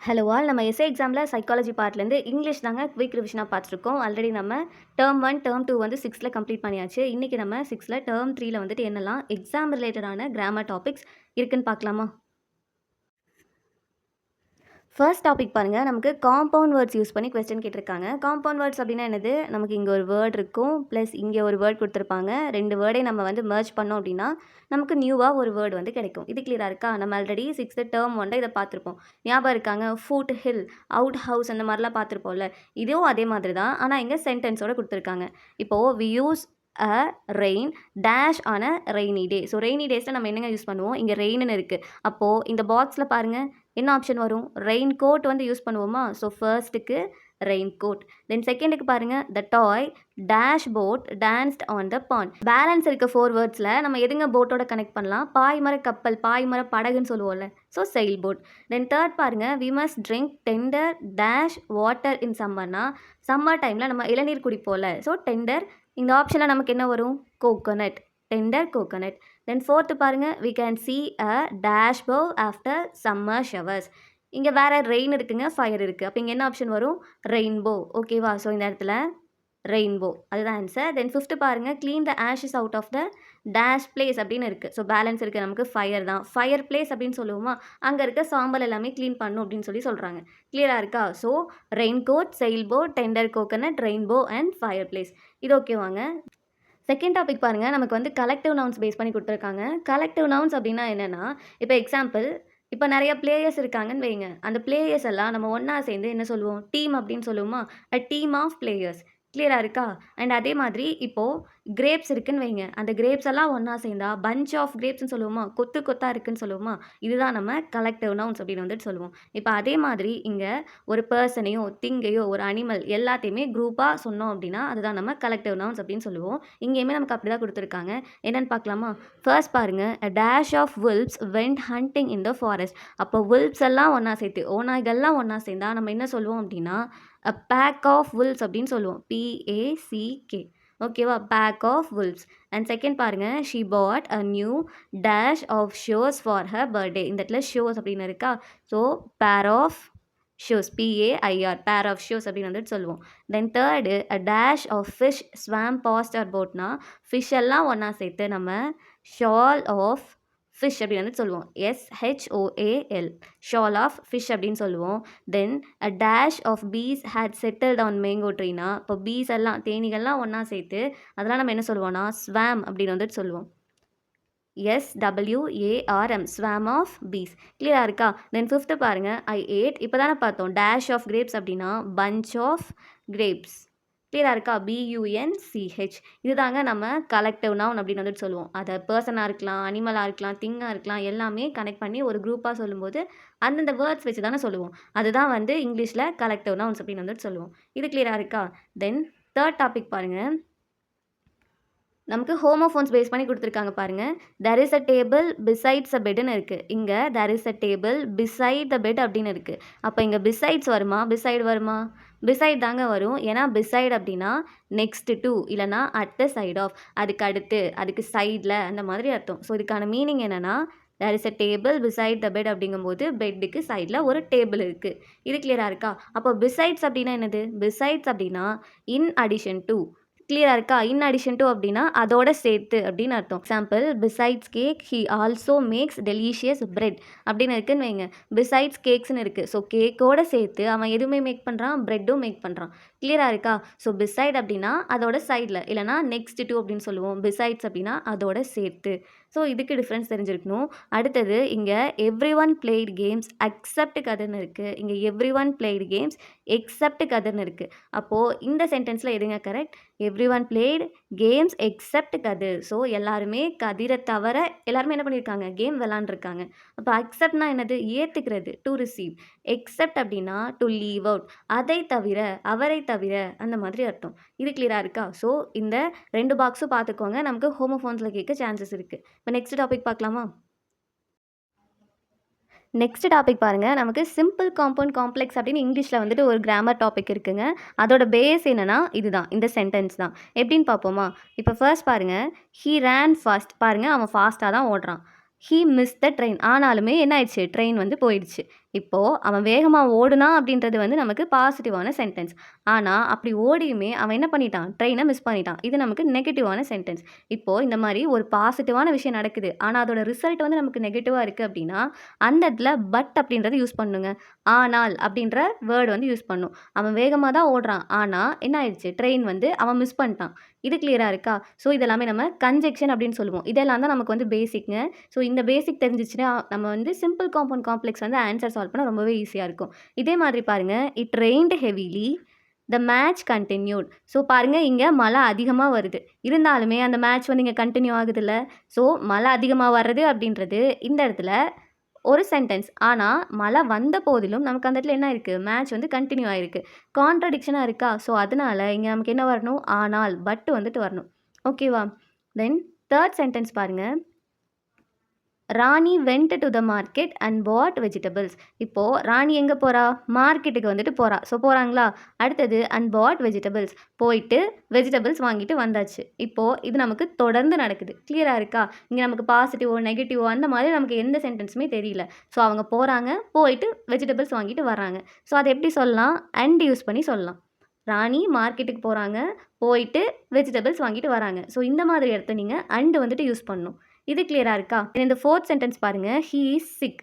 Hello all. நம்ம S A எக்ஸாமில் psychology பார்ட்லேருந்து English தாங்க குவிக் ரிவிஷனாக பார்த்துருக்கோம். ஆல்ரெடி நம்ம டேர்ம் 1, டேர்ம் 2 வந்து 6ல் கம்ப்ளீட் பண்ணியாச்சு. இன்றைக்கி நம்ம 6ல் டேர்ம் 3ல் வந்துட்டு என்னெல்லாம் எக்ஸாம் ரிலேட்டடான கிராமர் டாபிக்ஸ் இருக்குன்னு பார்க்கலாமா? ஃபர்ஸ்ட் டாபிக் பாருங்கள். நமக்கு காம்பவுண்ட் வேர்ட்ஸ் யூஸ் பண்ணி கொஸ்டின் கேட்டிருக்காங்க. காம்பவுண்ட் வேர்ட்ஸ் அப்படின்னா என்னது? நமக்கு இங்கே ஒரு வேர்ட் இருக்கும், ப்ளஸ் இங்கே ஒரு வேர்ட் கொடுத்துருப்பாங்க. 2 வேர்டை நம்ம வந்து மெர்ஜ் பண்ணோம் அப்படின்னா நமக்கு நியூவாக ஒரு வேர்டு வந்து கிடைக்கும். இது கிளியராக இருக்கா? நம்ம ஆல்ரெடி 6th டேர்ம் 1 இதை பார்த்துருப்போம். ஞாபகம் இருக்காங்க? ஃபுட் ஹில், அவுட் ஹவுஸ் அந்த மாதிரிலாம் பார்த்துருப்போம்ல. இதுவும் அதே மாதிரி தான், ஆனால் இங்கே சென்டென்ஸோடு கொடுத்துருக்காங்க. இப்போது we use a rain dash ஆன ரெய்னி டே. ஸோ ரெய்னி டேஸில் நம்ம என்னங்க யூஸ் பண்ணுவோம்? இங்கே ரெயின்னு இருக்குது. அப்போது இந்த பாக்ஸில் பாருங்கள் என்ன ஆப்ஷன் வரும்? ரெயின் கோட் வந்து யூஸ் பண்ணுவோமா? ஸோ ஃபர்ஸ்ட்டுக்கு ரெயின் கோட். தென் செகண்டுக்கு பாருங்கள், the toy dash boat danced on the pond. Balance இருக்க 4 வேர்ட்ஸில் நம்ம எதுங்க போட்டோட கனெக்ட் பண்ணலாம்? பாய்மர கப்பல், பாய்மர படகுன்னு சொல்லுவோம்ல. So sail boat. Then third பாருங்கள், we must drink tender dash water in சம்மர்னா சம்மர் டைமில் நம்ம இளநீர் குடிப்போம்ல. So tender. இந்த ஆப்ஷனில் நமக்கு என்ன வரும்? Coconut. Tender coconut. Then fourth பாருங்கள், we can see a dash bow after summer showers. இங்கே வேறு ரெயின் இருக்குங்க, ஃபயர் இருக்குது. அப்போ இங்கே என்ன ஆப்ஷன் வரும்? ரெயின்போ. ஓகேவா? ஸோ இந்த இடத்துல ரெயின்போ அதுதான் ஆன்சர். தென் ஃபிஃப்த்து பாருங்கள், clean the ashes out of the dash place அப்படின்னு இருக்குது. ஸோ பேலன்ஸ் இருக்குது நமக்கு ஃபயர் தான். ஃபயர் பிளேஸ் அப்படின்னு சொல்லுவோமா? அங்கே இருக்க சாம்பல் எல்லாமே க்ளீன் பண்ணும் அப்படின்னு சொல்லி சொல்கிறாங்க. கிளியராக இருக்கா? So rain coat, sail boat, tender coconut, rainbow and fire place. இது ஓகேவாங்க. செகண்ட் டாபிக் பாருங்கள். நமக்கு வந்து கலெக்டிவ் நவுன்ஸ் பேஸ் பண்ணி கொடுத்துருக்காங்க. கலெக்டிவ் நவுன்ஸ் அப்படின்னா என்னென்னா, இப்போ எக்ஸாம்பிள், இப்போ நிறைய பிளேயர்ஸ் இருக்காங்கன்னு வைங்க. அந்த பிளேயர்ஸ் எல்லாம் நம்ம ஒன்றா சேர்ந்து என்ன சொல்லுவோம்? டீம் அப்படின்னு சொல்லுவோமா? A team of players. கிளியராக இருக்கா? அண்ட் அதே மாதிரி இப்போது கிரேப்ஸ் இருக்குன்னு வைங்க. அந்த கிரேப்ஸ் எல்லாம் ஒன்றா சேர்ந்தா பஞ்ச் ஆஃப் கிரேப்ஸ்ன்னு சொல்லுவோமா? கொத்து கொத்தாக இருக்குன்னு சொல்லுவோமா? இதுதான் நம்ம கலெக்டிவ் நவுன்ஸ் அப்படின்னு வந்துட்டு சொல்லுவோம். இப்போ அதே மாதிரி இங்கே ஒரு பர்சனையோ திங்கையோ ஒரு அனிமல் எல்லாத்தையுமே குரூப்பாக சொன்னோம் அப்படின்னா அதுதான் நம்ம கலெக்டிவ் நவுன்ஸ் அப்படின்னு சொல்லுவோம். இங்கேயுமே நமக்கு அப்படி தான் கொடுத்துருக்காங்க. என்னென்னு பார்க்கலாமா? ஃபர்ஸ்ட் பாருங்கள், a dash of wolves went hunting in the forest. அப்போ wolves எல்லாம் ஒன்றா சேர்த்து, ஓநாய்கள்லாம் ஒன்றா சேர்ந்தா நம்ம என்ன சொல்லுவோம் அப்படின்னா அ பேக் ஆஃப் wolves அப்படின்னு சொல்லுவோம். PACK. ஓகேவா? Pack of wolves. And second பாருங்கள், she bought a new dash of shoes for her birthday. இந்த இடத்துல ஷோஸ் அப்படின்னு இருக்கா? So pair of shoes, PAIR, pair of shoes அப்படின்னு வந்துட்டு சொல்லுவோம். Then third, a dash of fish swam past our போட்னா fish எல்லாம் ஒன்றா சேர்த்து நம்ம ஷால் ஆஃப் ஃபிஷ் அப்படின்னு வந்துட்டு சொல்லுவோம். SHOAL, ஷால் ஆஃப் ஃபிஷ் அப்படின்னு சொல்லுவோம். Then a dash of bees had settled on mango ட்ரீனா இப்போ பீஸ் எல்லாம் தேனீகள்லாம் ஒன்றா சேர்த்து அதெல்லாம் நம்ம என்ன சொல்லுவோம்னா ஸ்வாம் அப்படின்னு வந்துட்டு சொல்லுவோம். SWARM, swarm of bees. கிளியராக இருக்கா? தென் ஃபிஃப்த்து பாருங்கள், ஐ ஏட். இப்போ தானே பார்த்தோம் டேஷ் ஆஃப் கிரேப்ஸ் அப்படின்னா பஞ்ச் ஆஃப் கிரேப்ஸ். கிளியராக இருக்கா? BUNCH. இதுதாங்க நம்ம கலெக்டிவ் நவுன் அப்படின்னு வந்துட்டு சொல்லுவோம். அதை பர்சனாக இருக்கலாம், அனிமலாக இருக்கலாம், திங்காக இருக்கலாம், எல்லாமே கனெக்ட் பண்ணி ஒரு குரூப்பாக சொல்லும்போது அந்தந்த வேர்ட்ஸ் வச்சு தானே சொல்லுவோம். அதுதான் வந்து இங்கிலீஷில் கலெக்டிவ் நவுன்ஸ் அப்படின்னு வந்துட்டு சொல்லுவோம். இது கிளியராக இருக்கா? தென் தேர்ட் டாபிக் பாருங்கள். நமக்கு ஹோமோஃபோன்ஸ் பேஸ் பண்ணி கொடுத்துருக்காங்க பாருங்கள். There is a table besides a பெட்னு இருக்குது. இங்கே there is a table beside the bed அப்படின்னு இருக்குது. அப்போ இங்கே பிசைட்ஸ் வருமா? பிசைடு வருமா? பிசைட் தாங்க வரும். ஏன்னா பிசைட் அப்படின்னா நெக்ஸ்ட் டு இல்லைனா அட் த சைட் ஆஃப், அதுக்கு அடுத்து, அதுக்கு சைடில் அந்த மாதிரி அர்த்தம். ஸோ இதுக்கான மீனிங் என்னென்னா there is a table beside the bed அப்படிங்கும்போது பெட்டுக்கு சைடில் ஒரு டேபிள் இருக்குது. இது கிளியராக இருக்கா? அப்போ பிசைட்ஸ் அப்படின்னா என்னது? பிசைட்ஸ் அப்படின்னா இன் அடிஷன் டு. கிளியராக இருக்கா? இன் அடிஷன் டு அப்படின்னா அதோட சேர்த்து அப்படின்னு அர்த்தம். Example, besides cake he also maths delicious bread அப்படின்னு இருக்குன்னு வைங்க. பிசைட்ஸ் கேக்ஸ்னு இருக்குது. ஸோ கேக்கோட சேர்த்து அவன் எதுவுமே மேக் பண்ணுறான்? பிரெட்டும் மேக் பண்ணுறான். கிளியராக இருக்கா? ஸோ பிசைட் அப்படின்னா அதோட சைடில் இல்லைனா நெக்ஸ்ட் டு அப்படின்னு சொல்லுவோம். பிசைட்ஸ் அப்படின்னா அதோட சேர்த்து. ஸோ இதுக்கு டிஃப்ரென்ஸ் தெரிஞ்சிருக்கணும். அடுத்தது இங்கே every one played games accept கதர்னு இருக்குது. இங்கே every one played games except கதர்னு இருக்குது. அப்போது இந்த சென்டென்ஸில் எதுங்க correct? Every one played games except Kathir. ஸோ எல்லாருமே கதிரை தவிர எல்லாருமே என்ன பண்ணியிருக்காங்க? கேம் விளாண்டுருக்காங்க. அப்போ அக்செப்ட்னா என்னது? ஏற்றுக்கிறது, டு ரிசீவ். எக்ஸப்ட் அப்படின்னா டு லீவ் அவுட், அதை தவிர, அவரை தவிர அந்த மாதிரி அர்த்தம். இது கிளியராக இருக்கா? ஸோ இந்த 2 பாக்ஸும் பார்த்துக்கோங்க. நமக்கு ஹோமோஃபோன்ஸில் கேட்க சான்சஸ் இருக்குது. இப்போ நெக்ஸ்ட் டாபிக் பார்க்கலாமா? நெக்ஸ்ட் டாபிக் பாருங்கள். நமக்கு சிம்பிள் காம்பவுண்ட் காம்ப்ளெக்ஸ் அப்படின்னு இங்கிலீஷில் வந்துட்டு ஒரு கிராமர் டாபிக் இருக்குங்க. அதோட பேஸ் என்னென்னா இதுதான், இந்த சென்டென்ஸ் தான். எப்படின்னு பார்ப்போமா? இப்போ ஃபர்ஸ்ட் பாருங்கள், ஹீ ரேன் ஃபாஸ்ட். பாருங்கள், அவன் ஃபாஸ்ட்டாக தான் ஓடுறான். He miss the train. ஆனாலுமே என்ன ஆயிடுச்சு? ட்ரெயின் வந்து போயிடுச்சு. இப்போது அவன் வேகமாக ஓடுனான் அப்படின்றது வந்து நமக்கு பாசிட்டிவான சென்டென்ஸ். ஆனால் அப்படி ஓடியுமே அவன் என்ன பண்ணிட்டான், ட்ரெயினை மிஸ் பண்ணிட்டான். இது நமக்கு நெகட்டிவான சென்டென்ஸ். இப்போது இந்த மாதிரி ஒரு பாசிட்டிவான விஷயம் நடக்குது, ஆனால் அதோட ரிசல்ட் வந்து நமக்கு நெகட்டிவாக இருக்குது அப்படின்னா அந்த இடத்துல பட் அப்படின்றத யூஸ் பண்ணுங்க. ஆனால் அப்படின்ற வேர்டு வந்து யூஸ் பண்ணும். அவன் வேகமாக தான் ஓடுறான், ஆனால் என்ன ஆயிடுச்சு, ட்ரெயின் வந்து அவன் மிஸ் பண்ணிட்டான். இது கிளியராக இருக்கா? ஸோ இதெல்லாமே நம்ம கன்ஜெக்ஷன் அப்படின்னு சொல்லுவோம். இதெல்லாம் தான் நமக்கு வந்து பேசிக்ங்க. ஸோ இந்த பேசிக் தெரிஞ்சிச்சுன்னா நம்ம வந்து சிம்பிள் காம்பவுண்ட் காம்ப்ளெக்ஸ் வந்து ஆன்சர் சால்வ் பண்ண ரொம்பவே ஈஸியாக இருக்கும். இதே மாதிரி பாருங்கள், it rained heavily the match continued. So பாருங்கள், இங்கே மழை அதிகமாக வருது, இருந்தாலுமே அந்த மேட்ச் வந்து இங்கே கண்டினியூ ஆகுதுல்ல. ஸோ மழை அதிகமாக வர்றது அப்படின்றது இந்த இடத்துல ஒரு சென்டென்ஸ். ஆனால் மழை வந்த போதிலும் நமக்கு அந்த இடத்துல என்ன இருக்குது, மேட்ச் வந்து கண்டினியூ ஆகிருக்கு. கான்ட்ரடிக்ஷனாக இருக்கா? ஸோ அதனால் இங்கே நமக்கு என்ன வரணும், ஆனால் பட் வந்துட்டு வரணும். ஓகேவா? தென் தேர்ட் சென்டென்ஸ் பாருங்கள், Rani went to the market and bought vegetables. இப்போது ராணி எங்கே போகிறா, மார்க்கெட்டுக்கு வந்துட்டு போகிறா. ஸோ போகிறாங்களா? அடுத்தது அண்ட் பாட் வெஜிடபிள்ஸ், போயிட்டு வெஜிடபிள்ஸ் வாங்கிட்டு வந்தாச்சு. இப்போது இது நமக்கு தொடர்ந்து நடக்குது. கிளியராக இருக்கா? இங்கே நமக்கு பாசிட்டிவோ நெகட்டிவோ அந்த மாதிரி நமக்கு எந்த சென்டென்ஸுமே தெரியல. ஸோ அவங்க போகிறாங்க, போயிட்டு வெஜிடபிள்ஸ் வாங்கிட்டு வர்றாங்க. ஸோ அதை எப்படி சொல்லலாம், அண்ட் யூஸ் பண்ணி சொல்லலாம். ராணி மார்க்கெட்டுக்கு போகிறாங்க, போயிட்டு வெஜிடபிள்ஸ் வாங்கிட்டு வராங்க. ஸோ இந்த மாதிரி இடத்த நீங்கள் அண்ட் வந்துட்டு யூஸ் பண்ணணும். இது கிளியராக இருக்கா? இந்த ஃபோர்த் சென்டென்ஸ் பாருங்கள், he is sick,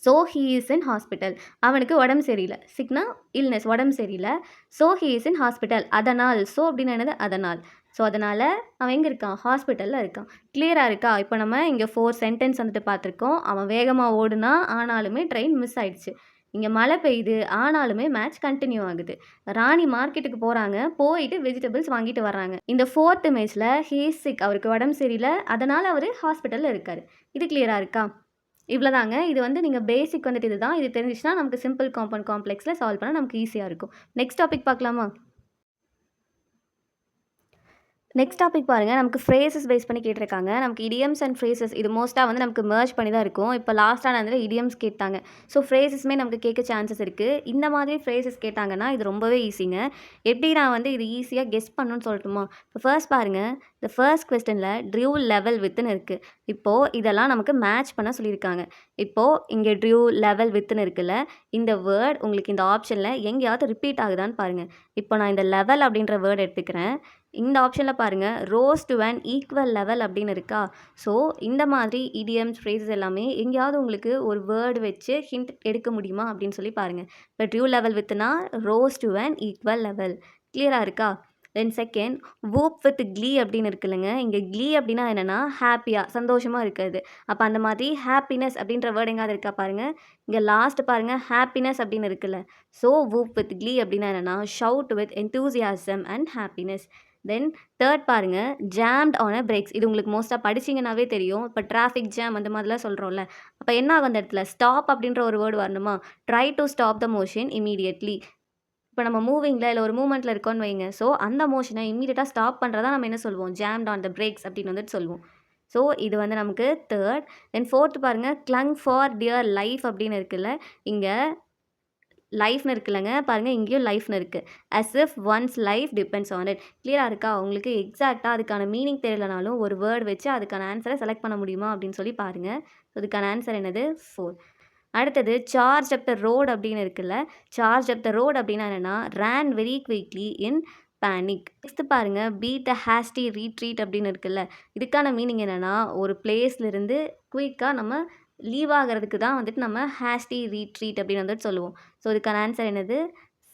so he is in hospital. அவனுக்கு உடம்பு சரியில்லை. சிக்னா இல்னஸ், உடம்பு சரியில்லை. So he is in hospital. அதனால், ஸோ அப்படின்னு என்னது, அதனால். ஸோ அதனால் அவன் எங்கே இருக்கான், ஹாஸ்பிட்டலில் இருக்கான். கிளியராக இருக்கா? இப்போ நம்ம இங்கே 4 சென்டென்ஸ் வந்துட்டு பார்த்துருக்கோம். அவன் வேகமாக ஓடுனா, ஆனாலுமே ட்ரெயின் மிஸ் ஆயிடுச்சு. இங்கே மழை பெய்யுது, ஆனாலுமே மேட்ச் கண்டினியூ ஆகுது. ராணி மார்க்கெட்டுக்கு போகிறாங்க, போயிட்டு வெஜிடபிள்ஸ் வாங்கிட்டு வர்றாங்க. இந்த 4th இமேஜில் ஹீ இஸ் சிக், அவருக்கு உடம்பு சரியில்லை, அதனால் அவர் ஹாஸ்பிட்டலில் இருக்கார். இது கிளியராக இருக்கா? இவ்வளோதாங்க. இது வந்து நீங்கள் பேசிக் வந்துட்டு இதுதான். இது தெரிஞ்சிச்சுன்னா நமக்கு சிம்பிள் காம்பவுண்ட் காம்ப்ளெக்ஸில் சால்வ் பண்ண நமக்கு ஈஸியாக இருக்கும். நெக்ஸ்ட் டாபிக் பார்க்கலாமா? நெக்ஸ்ட் டாபிக் பாருங்கள், நமக்கு ஃப்ரேசஸ் பேஸ் பண்ணி கேட்டிருக்காங்க. நமக்கு இடியம்ஸ் அண்ட் ஃப்ரேசஸ் இது மோஸ்ட்டாக வந்து நமக்கு மெர்ஜ் பண்ணி தான் இருக்கும். இப்போ லாஸ்ட்டாக வந்து இடியம்ஸ் கேட்டாங்க. ஸோ ஃப்ரேசஸுமே நமக்கு கேட்க சான்சஸ் இருக்குது. இந்த மாதிரி ஃப்ரேசஸ் கேட்டாங்கன்னா இது ரொம்பவே ஈஸிங்க. எப்படி நான் வந்து இது ஈஸியாக கெஸ் பண்ணணும்னு சொல்லட்டுமா? இப்போ ஃபர்ஸ்ட் பாருங்கள், இந்த ஃபர்ஸ்ட் கொஸ்டினில் ட்ரியூ லெவல் வித்துன்னு இருக்குது. இப்போது இதெல்லாம் நமக்கு மேட்ச் பண்ண சொல்லியிருக்காங்க. இப்போது இங்கே ட்ரியூ லெவல் வித்துன்னு இருக்குல்ல, இந்த வேர்ட் உங்களுக்கு இந்த ஆப்ஷனில் எங்கேயாவது ரிப்பீட் ஆகுதான்னு பாருங்கள். இப்போ நான் இந்த லெவல் அப்படின்ற வேர்ட் எடுத்துக்கிறேன். இந்த ஆப்ஷனில் பாருங்கள், rose to and equal level அப்படின்னு இருக்கா. ஸோ இந்த மாதிரி இடியம்ஸ் ஃப்ரேசஸ் எல்லாமே எங்கேயாவது உங்களுக்கு ஒரு வேர்டு வச்சு ஹிண்ட் எடுக்க முடியுமா அப்படின்னு சொல்லி பாருங்கள். இப்போ ட்ரியூ லெவல் வித்துனா rose to and equal level. கிளியராக இருக்கா? தென் செகண்ட், வூப் வித் க்ளீ அப்படின்னு இருக்குல்லங்க. இங்கே க்ளீ அப்படின்னா என்னென்னா ஹாப்பியாக, சந்தோஷமாக இருக்கிறது. அப்போ அந்த மாதிரி ஹாப்பினஸ் அப்படின்ற வேர்டு எங்காவது இருக்கா பாருங்கள். இங்கே லாஸ்ட் பாருங்கள், ஹாப்பினஸ் அப்படின்னு இருக்குல்ல. ஸோ வூப் வித் க்ளீ அப்படின்னா என்னென்னா shout with enthusiasm and happiness. Then third பாருங்கள், ஜாம்ட் ஆன் அ பிரேக்ஸ். இது உங்களுக்கு மோஸ்ட்டாக படிச்சிங்கனாவே தெரியும். இப்போ டிராஃபிக் ஜாம் அந்த மாதிரிலாம் சொல்கிறோம்ல, அப்போ என்ன ஆகும், அந்த இடத்துல ஸ்டாப் அப்படின்ற ஒரு வேர்டு வரணுமா. Try to stop the motion immediately. இப்போ நம்ம மூவிங்கில் இல்லை ஒரு மூமெண்ட்டில் இருக்கோன்னு வைங்க. ஸோ அந்த மோஷனை இமீடியட்டாக ஸ்டாப் பண்ணுறதா நம்ம என்ன சொல்லுவோம், ஜாம்ட் ஆன் த பிரேக்ஸ் அப்படின்னு வந்துட்டு சொல்லுவோம். ஸோ இது வந்து நமக்கு தேர்ட். தென் ஃபோர்த்து பாருங்கள், கிளங் ஃபார் டியர் லைஃப் அப்படின்னு இருக்குல்ல. இங்கே லைஃப்னு இருக்குல்லங்க, பாருங்கள் இங்கேயும் லைஃப்னு இருக்குது. As if one's life depends on it. கிளியராக இருக்கா? உங்களுக்கு எக்ஸாக்டாக அதுக்கான மீனிங் தெரியலனாலும் ஒரு வேர்டு வச்சு அதுக்கான ஆன்சரை செலக்ட் பண்ண முடியுமா அப்படின்னு சொல்லி பாருங்கள். ஸோ அதுக்கான ஆன்சர் என்னது, 4. அடுத்தது சார்ஜ் அப் த ரோட் அப்படின்னு இருக்குல்ல. சார்ஜ் அப் த ரோட் அப்படின்னா என்னென்னா ரேன் வெரி குவிக்லி இன் பேனிக். நெக்ஸ்ட் பாருங்கள், பீட் அ ஹேஸ்டி ரீட்ரீட் அப்படின்னு இருக்குல்ல. இதுக்கான மீனிங் என்னென்னா ஒரு பிளேஸ்லேருந்து குயிக்காக நம்ம லீவ் ஆகிறதுக்கு தான் வந்துட்டு நம்ம ஹேஸ்டி ரீட்ரீட் அப்படின்னு வந்துட்டு சொல்லுவோம். ஸோ இதுக்கான ஆன்சர் என்னது,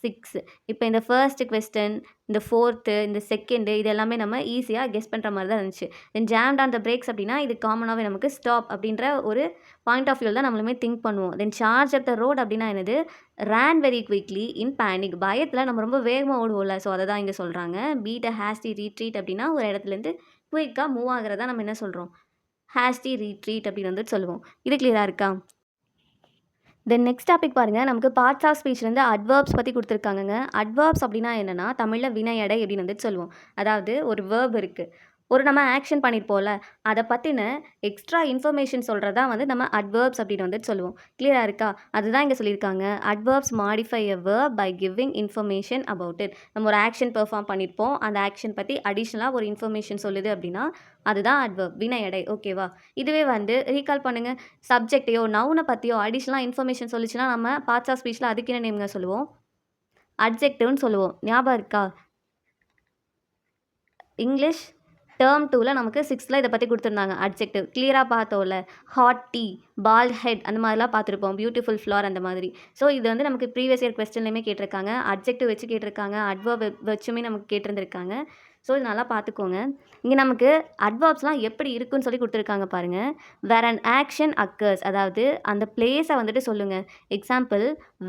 6. இப்போ இந்த ஃபர்ஸ்ட் கொஸ்டின், இந்த ஃபோர்த்து, இந்த செகண்டு, இது எல்லாமே நம்ம ஈஸியாக கெஸ் பண்ணுற மாதிரி தான் இருந்துச்சு. தென் ஜாம்ட் ஆன் த பிரேக்ஸ் அப்படின்னா இது காமனாகவே நமக்கு ஸ்டாப் அப்படின்ற ஒரு பாயிண்ட் ஆஃப் வியூவில் தான் நம்மளுமே திங்க் பண்ணுவோம். தென் சார்ஜ் அப் த ரோட் அப்படின்னா என்னது, ரேன் வெரி குவிக்லி இன் பேனிக். பயத்தில் நம்ம ரொம்ப வேகமாக ஓடுவோம்ல, ஸோ அதை தான் இங்கே சொல்கிறாங்க. பீட் அ ஹேஸ்டி ரீட்ரீட் அப்படின்னா ஒரு இடத்துலேருந்து குயிக்காக மூவ் ஆகிறதா நம்ம என்ன சொல்கிறோம், ஹேஸ்டி ரீட்ரீட் அப்படின்னு வந்துட்டு சொல்லுவோம். இது கிளியராக இருக்கா? தென் நெக்ஸ்ட் டாபிக் பாருங்கள், நமக்கு பார்ட்ஸ் ஆஃப் ஸ்பீச்லேருந்து அட்வர்ப்ஸ் பற்றி கொடுத்துருக்காங்கங்க. அட்வர்ப்ஸ் அப்படின்னா என்னென்னா தமிழில் வினையடை அப்படின்னு வந்துட்டு சொல்லுவோம். அதாவது ஒரு வேர்ப் இருக்குது, ஒரு நம்ம ஆக்ஷன் பண்ணியிருப்போம்ல, அத பத்தின எக்ஸ்ட்ரா இன்ஃபர்மேஷன் சொல்றது தான் வந்து நம்ம அட்வெர்ப்ஸ் அப்படின்னு வந்துட்டு சொல்லுவோம். கிளியரா இருக்கா? அதுதான் இங்க சொல்லியிருக்காங்க. Adverbs modify a verb by giving information about it. நம்ம ஒரு ஆக்ஷன் பெர்ஃபார்ம் பண்ணியிருப்போம். அந்த ஆக்ஷன் பத்தி அடிஷனலா ஒரு இன்ஃபர்மேஷன் சொல்லுது அப்படின்னா, அதுதான் அட்வெர்ப். வினையடை. ஓகேவா? இதுவே வந்து ரீகால் பண்ணுங்க. சப்ஜெக்ட்டையோ, நவுன பத்தியோ அடிஷனலா இன்ஃபர்மேஷன் சொல்லுச்சுன்னா, நம்ம பார்ட்ஸ் ஆஃப் ஸ்பீச்ல அதுக்கு என்ன நேம்ங்க சொல்லுவோம்? அட்ஜெக்டிவ்னு சொல்லுவோம். ஞாபகம் இருக்கா? இங்கிலீஷ் டேர்ம் 2ல நமக்கு 6ல இத பத்தி குடுத்துருந்தாங்க. அட்ஜெக்டிவ் கிளியரா பார்த்தோம்ல. ஹாட் டீ, பால்ட் ஹெட் அந்த மாதிரிலாம் பார்த்துருப்போம். பியூட்டிஃபுல் ஃப்ளார் அந்த மாதிரி. ஸோ இது வந்து நமக்கு ப்ரீவியஸ் இயர் கொஸ்டின்லயுமே கேட்டிருக்காங்க. அட்ஜெக்டிவ் வச்சு கேட்டிருக்காங்க. அட்வெர்ப் வச்சுமே நமக்கு கேட்டிருந்திருக்காங்க. ஸோ இது நல்லா பார்த்துக்கோங்க. இங்க நமக்கு அட்வெர்ப்ஸ்லாம் எப்படி இருக்குன்னு சொல்லி குடுத்துருக்காங்க பாருங்க. வேர் அன் ஆக்ஷன் அக்கர்ஸ் அதாவது அந்த பிளேஸ வந்துட்டு சொல்லுங்க. எக்ஸாம்பிள்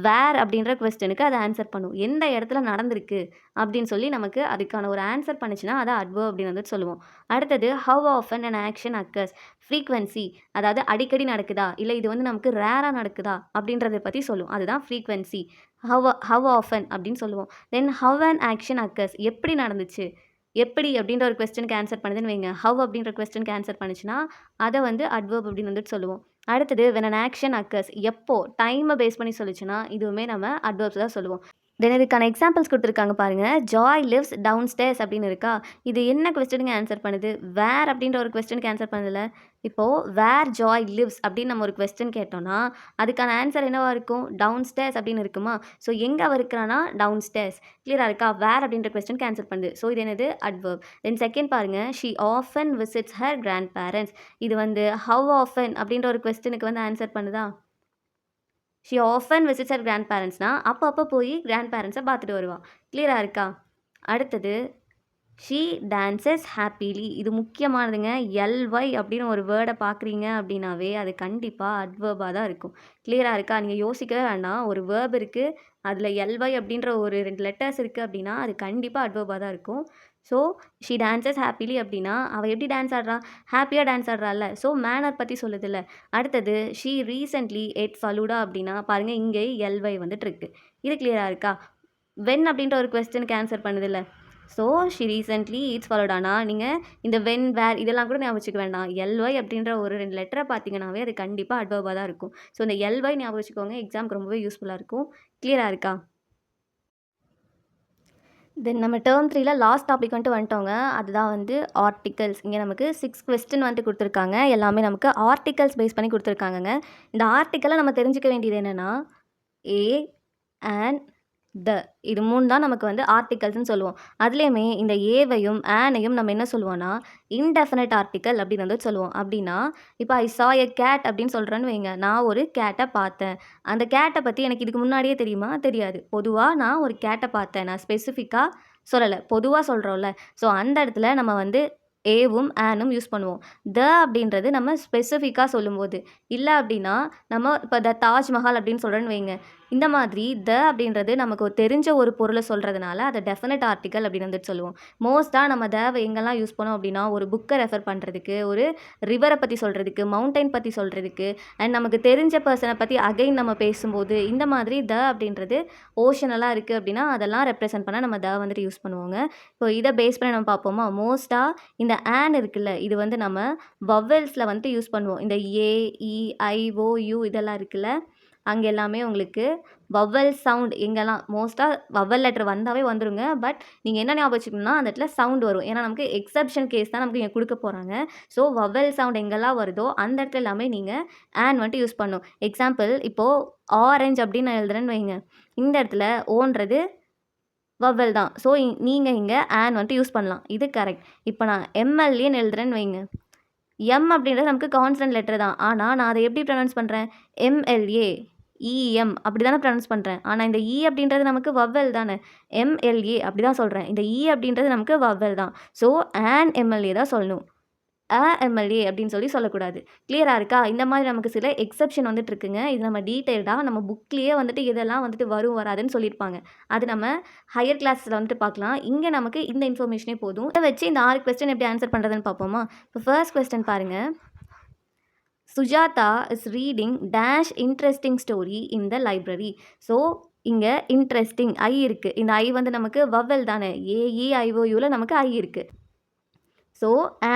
வேர் அப்படின்ற கொஸ்டினுக்கு அது ஆன்சர் பண்ணும். எந்த இடத்துல நடந்திருக்கு அப்படின்னு சொல்லி நமக்கு அதுக்கான ஒரு ஆன்சர் பண்ணுச்சுன்னா, அத அட்வெர்ப் அப்படின்னு வந்துட்டு சொல்லுவோம். அடுத்தது how often an action occurs. Frequency அதாவது அடிக்கடி நடக்குதா? இல்ல இது வந்து நமக்கு ரேரா நடக்குதா? அப்படின்றத பத்தி சொல்லும். அதுதான் ஃப்ரீக்வென்சி. ஹவ் ஆஃபன் அப்படின்னு சொல்லுவோம். Then how an action occurs எப்படி நடந்துச்சு? எப்படி அப்படின்ற ஒரு கொஸ்டினுக்கு ஆன்சர் பண்ணுதுன்னு வைங்க. ஹவ் அப்படின்ற கொஸ்டினுக்கு ஆன்சர் பண்ணுச்சுன்னா, அத வந்து அட்வெர்ப் அப்படின்னு வந்துட்டு சொல்லுவோம். அடுத்தது வென் அன் ஆக்ஷன் அக்கர்ஸ் எப்போ? டைம பேஸ் பண்ணி சொல்லுச்சுன்னா, இதுவுமே நம்ம அட்வெர்ப்ஸ் தான் சொல்லுவோம். தென் இதுக்கான எக்ஸாம்பிள்ஸ் குடுத்துருக்காங்க பாருங்க. ஜாய் லிவ்ஸ் டவுன் ஸ்டேர்ஸ் அப்படின்னு இருக்கா? இது என்ன கொஸ்டினுக்கு ஆன்சர் பண்ணுது? வேர் அப்படின்ற ஒரு கொஸ்டினுக்கு ஆன்சர் பண்ணுதுல்ல. இப்போ வேர் ஜாய் லிவ்ஸ் அப்படின்னு நம்ம ஒரு கொஸ்டின் கேட்டோம்னா, அதுக்கான ஆன்சர் என்னவா இருக்கும்? டவுன் ஸ்டேர்ஸ் அப்படின்னு இருக்குமா? ஸோ எங்க அவ இருக்கிறான்னா, டவுன் ஸ்டேர்ஸ். கிளியரா இருக்கா? வேர் அப்படின்ற கொஸ்டினுக்கு ஆன்சர் பண்ணுது. ஸோ இது என்னது? அட்வெர்ப். தென் செகண்ட் பாருங்க. She often visits her grand parents. இது வந்து ஹவ் ஆஃபன் அப்படின்ற ஒரு கொஸ்டினுக்கு வந்து ஆன்சர் பண்ணுதா? She often visits her grand பேரண்ட்ஸ்னா அப்பப்போ போய் கிராண்ட் பேரண்ட்ஸை பார்த்துட்டு வருவா. கிளியராக இருக்கா? அடுத்தது ஷீ டான்சஸ் ஹாப்பிலி. இது முக்கியமானதுங்க. எல்ஒய் அப்படின்னு ஒரு வேர்டை பார்க்குறீங்க அப்படின்னாவே அது கண்டிப்பாக அட்வெர்பாக தான் இருக்கும். கிளியராக இருக்கா? நீங்கள் யோசிக்கவே வேண்டாம். ஒரு வேர்ப் இருக்குது, அதில் எல்ஒய் அப்படின்ற ஒரு 2 லெட்டர்ஸ் இருக்குது அப்படின்னா அது கண்டிப்பாக அட்வெர்பாக தான் இருக்கும். ஸோ ஷீ டான்சஸ் ஹாப்பிலி அப்படின்னா அவள் எப்படி டான்ஸ் ஆடுறா? ஹாப்பியாக டான்ஸ் ஆடுறாள்ல. ஸோ மேனர் பற்றி சொல்லுதில்ல. அடுத்தது ஷீ ரீசென்ட்லி எட் ஃபலூடா அப்படின்னா பாருங்கள் இங்கே எல்ஒய் வந்துட்டு இருக்கு. இது கிளியராக இருக்கா? வென் அப்படின்ற ஒரு கொஸ்டினுக்கு ஆன்சர் பண்ணுதில்ல. ஸோ ஷி ரீசென்ட்லி ஈட்ஸ் ஃபாலோடானா நீங்கள் இந்த வென் வேர் இதெல்லாம் கூட ஞாபகம் வச்சுக்க வேண்டாம். எல்ஒய் அப்படின்ற ஒரு 2 லெட்டரை பார்த்தீங்கன்னாவே அது கண்டிப்பாக அட்வெர்பாக தான் இருக்கும். ஸோ இந்த எல்ஒய் ஞாபகம் வச்சுக்கோங்க. எக்ஸாம்க்கு ரொம்பவே யூஸ்ஃபுல்லாக இருக்கும். கிளியராக இருக்கா? தென் நம்ம டேர்ம் 3ல லாஸ்ட் டாபிக் வந்துட்டோங்க. அதுதான் வந்து ஆர்டிகல்ஸ். இங்கே நமக்கு 6 கொஸ்டின் வந்துட்டு குடுத்துருக்காங்க. எல்லாமே நமக்கு ஆர்டிகல்ஸ் பேஸ் பண்ணி குடுத்துருக்காங்கங்க. இந்த ஆர்டிக்கல நம்ம தெரிஞ்சுக்க வேண்டியது என்னன்னா, ஏ, அண்ட், த இது 3 தான் நமக்கு வந்து ஆர்டிகல்ஸ்ன்னு சொல்லுவோம். அதுலேயுமே இந்த ஏவையும், ஆனையும் நம்ம என்ன சொல்லுவோம்னா, இன்டெஃபினிட் ஆர்டிக்கல் அப்படின்னு வந்து சொல்லுவோம். அப்படின்னா, இப்போ ஐ சா எ கேட் அப்படின்னு சொல்கிறேன்னு வைங்க. நான் ஒரு கேட்டை பார்த்தேன். அந்த கேட்டை பற்றி எனக்கு இதுக்கு முன்னாடியே தெரியுமா? தெரியாது. பொதுவா நான் ஒரு கேட்டை பார்த்தேன். நான் ஸ்பெசிஃபிக்கா சொல்லல. பொதுவா சொல்றோம்ல. ஸோ அந்த இடத்துல நம்ம வந்து ஏவும், ஆனும் யூஸ் பண்ணுவோம். த அப்படின்றது நம்ம ஸ்பெசிஃபிக்கா சொல்லும்போது. இல்ல அப்படின்னா, நம்ம இப்போ த தாஜ்மஹால் அப்படின்னு சொல்றேன்னு வைங்க. இந்த மாதிரி த அப்படின்றது நமக்கு தெரிஞ்ச ஒரு பொருளை சொல்கிறதுனால அதை டெஃபினட் ஆர்டிக்கல் அப்படின்னு வந்துட்டு சொல்லுவோம். மோஸ்ட்டாக நம்ம தேவை எங்கெல்லாம் யூஸ் பண்ணோம் அப்படின்னா ஒரு புக்கை ரெஃபர் பண்ணுறதுக்கு, ஒரு ரிவரை பற்றி சொல்கிறதுக்கு, மவுண்டைன் பற்றி சொல்கிறதுக்கு, அண்ட் நமக்கு தெரிஞ்ச பர்சனை பற்றி அகைன் நம்ம பேசும்போது இந்த மாதிரி த அப்படின்றது ஓஷனெல்லாம் இருக்குது அப்படின்னா அதெல்லாம் ரெப்ரசென்ட் பண்ண நம்ம த வந்துட்டு யூஸ் பண்ணுவோங்க. இப்போ இதை பேஸ் பண்ணி நம்ம பார்ப்போமா? மோஸ்ட்டாக இந்த ஆன் இருக்குல்ல, இது வந்து நம்ம வவெல்ஸில் வந்துட்டு யூஸ் பண்ணுவோம். இந்த ஏ, இ, ஐ, ஓ, யூ இதெல்லாம் இருக்குல்ல, அங்கே எல்லாமே உங்களுக்கு வவல் சவுண்ட் எங்கெல்லாம் மோஸ்ட்டாக வவல் லெட்டர் வந்தாவே வந்துருங்க. பட் நீங்கள் என்ன ஞாபகம் வச்சுக்கணும்னா அந்த இடத்துல சவுண்ட் வரும். ஏன்னா நமக்கு எக்ஸப்ஷன் கேஸ் தான் நமக்கு இங்கே கொடுக்க போகிறாங்க. ஸோ வவல் சவுண்ட் எங்கெல்லாம் வருதோ அந்த இடத்துல எல்லாமே நீங்கள் ஆன் வந்துட்டு யூஸ் பண்ணணும். எக்ஸாம்பிள் இப்போது ஆரஞ்ச் அப்படின்னு நான் எழுதுறேன்னு வைங்க. இந்த இடத்துல ஓன்றது வவல் தான். ஸோ நீங்கள் இங்கே ஆன் வந்துட்டு யூஸ் பண்ணலாம். இது கரெக்ட். இப்போ நான் எம்எல்ஏன்னு எழுதுறேன்னு வைங்க. எம் அப்படின்றது நமக்கு கான்சனன்ட் லெட்டர் தான். ஆனால் நான் அதை எப்படி ப்ரொனவுன்ஸ் பண்ணுறேன்? எம்எல்ஏ, இஎம் அப்படி தானே ப்ரொனவுன்ஸ் பண்ணுறேன். ஆனால் இந்த இ அப்படின்றது நமக்கு வவ்வல் தானே. எம்எல்ஏ அப்படி தான் சொல்கிறேன். இந்த இ அப்படின்றது நமக்கு வவ்வல் தான். ஸோ ஆன் எம்எல்ஏ தான் சொல்லணும். எம்எல்ஏ அப்படின்னு சொல்லி சொல்லக்கூடாது. கிளியராக இருக்கா? இந்த மாதிரி நமக்கு சில எக்ஸப்ஷன் வந்துட்டு இருக்குங்க. இது நம்ம டீட்டெயில்டாக நம்ம புக்லேயே வந்துட்டு இதெல்லாம் வந்துட்டு வரும் வராதுன்னு சொல்லியிருப்பாங்க. அது நம்ம ஹையர் கிளாஸில் வந்துட்டு பார்க்கலாம். இங்கே நமக்கு இந்த இன்ஃபர்மேஷனே போதும். இதை வச்சு இந்த 6 கொஸ்டின் எப்படி ஆன்சர் பண்ணுறதுன்னு பார்ப்போமா? இப்போ ஃபர்ஸ்ட் கொஸ்டின் பாருங்கள். Sujatha is reading dash interesting story in the library. So இங்கே இன்ட்ரெஸ்டிங் ஐ இருக்குது. இந்த ஐ வந்து நமக்கு வவ்வல் தானே. ஏஇஐஓயூவில் நமக்கு ஐ இருக்குது. So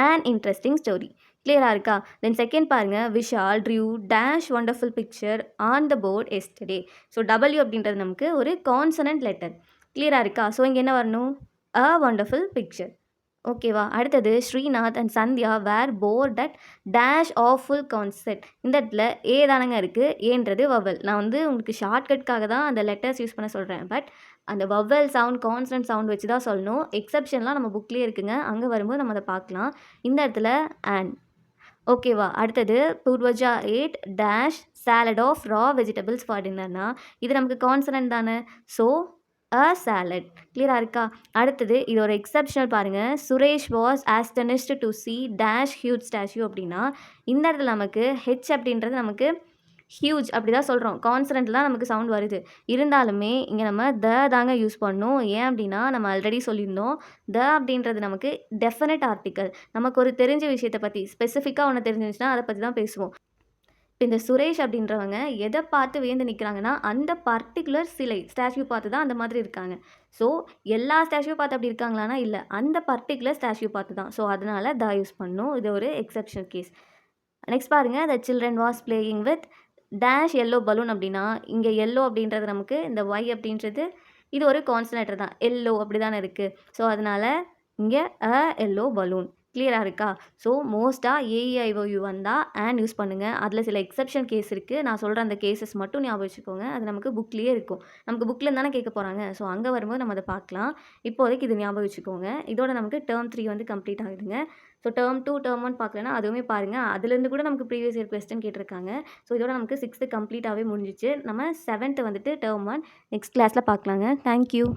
an interesting story. கிளியராக இருக்கா? தென் செகண்ட் பாருங்கள், Vishal drew dash wonderful picture on the board yesterday. So W அப்படின்றது நமக்கு ஒரு கான்சனன்ட் லெட்டர். கிளியராக இருக்கா? ஸோ இங்கே என்ன வரணும்? A wonderful picture. ஓகேவா? அடுத்தது Srinath and Sandhya were bored at dash awful concert. இந்த இடத்துல ஏ தானங்க இருக்குது. ஏன்றது வவல். நான் வந்து உங்களுக்கு ஷார்ட்கட்காக தான் அந்த லெட்டர்ஸ் யூஸ் பண்ண சொல்கிறேன். பட் அந்த வவல் சவுண்ட் கான்சனன்ட் சவுண்ட் வச்சு தான் சொல்லணும். எக்ஸப்ஷன்லாம் நம்ம புக்லேயே இருக்குங்க. அங்கே வரும்போது நம்ம அதை பார்க்கலாம். இந்த இடத்துல ஆன். ஓகேவா? அடுத்தது Poorvaja ate dash salad of raw vegetables for டின்னர்னா இது நமக்கு கான்சனன்ட் தானே. So a salad. கிளியராக இருக்கா? அடுத்தது இது ஒரு எக்ஸப்ஷனல் பாருங்கள். Suresh was astonished to see dash huge statue அப்படின்னா இந்த இடத்துல நமக்கு ஹெச் அப்படின்றது நமக்கு ஹியூஜ் அப்படி தான் சொல்கிறோம். கான்சனன்ட்டில் தான் நமக்கு சவுண்ட் வருது. இருந்தாலுமே இங்கே நம்ம தாங்க யூஸ் பண்ணணும். ஏன் அப்படின்னா நம்ம ஆல்ரெடி சொல்லியிருந்தோம். அப்படின்றது நமக்கு டெஃபினட் ஆர்டிக்கல். நமக்கு ஒரு தெரிஞ்ச விஷயத்தை பற்றி ஸ்பெசிஃபிக்காக ஒன்று தெரிஞ்சிருந்துச்சுன்னா அதை பற்றி தான் பேசுவோம். இப்போ இந்த சுரேஷ் அப்படின்றவங்க எதை பார்த்து வியந்து நிற்கிறாங்கன்னா அந்த பர்டிகுலர் சிலை ஸ்டாச்சு பார்த்து தான் அந்த மாதிரி இருக்காங்க. ஸோ எல்லா ஸ்டாச்சு பார்த்து அப்படி இருக்காங்களான்னா இல்லை, அந்த பர்டிகுலர் ஸ்டாச்சு பார்த்து தான். ஸோ அதனால யூஸ் பண்ணணும். இது ஒரு எக்ஸப்ஷனல் கேஸ். நெக்ஸ்ட் பாருங்கள், the children was playing with dash yellow balloon அப்படின்னா இங்கே எல்லோ அப்படின்றது நமக்கு இந்த ஒய் அப்படின்றது இது ஒரு கான்சனேட்டர் தான். எல்லோ அப்படி தானே இருக்குது. ஸோ அதனால் இங்கே அ எல்லோ பலூன். கிளியராக இருக்கா? ஸோ மோஸ்ட்டாக ஏஇஐஓயு வந்தால் ஆன் யூஸ் பண்ணுங்கள். அதில் சில எக்ஸப்ஷன் கேஸ் இருக்குது. நான் சொல்கிற அந்த கேசஸ் மட்டும் ஞாபகம் வச்சுக்கோங்க. அது நமக்கு புக்லேயே இருக்கும். நமக்கு புக்கில் தானே கேட்க போகிறாங்க. ஸோ அங்கே வரும்போது நம்ம அதை பார்க்கலாம். இப்போதைக்கு இது ஞாபகம் வச்சுக்கோங்க. இதோட நமக்கு டேர்ம் 3 வந்து கம்ப்ளீட் ஆகுதுங்க. ஸோ டேர்ம் 2 டேர்ம் 1 பார்க்கலன்னா அதுவுமே பாருங்கள். அதுலேருந்து கூட நமக்கு ப்ரீவியஸ் இயர் கொஸ்டின் கேட்டிருக்காங்க. ஸோ இதோட நமக்கு 6th கம்ப்ளீட்டாகவே முடிஞ்சிச்சு. நம்ம 7th வந்துட்டு டேர்ம் 1 நெக்ஸ்ட் கிளாஸில் பார்க்கலாங்க. தேங்க்யூ.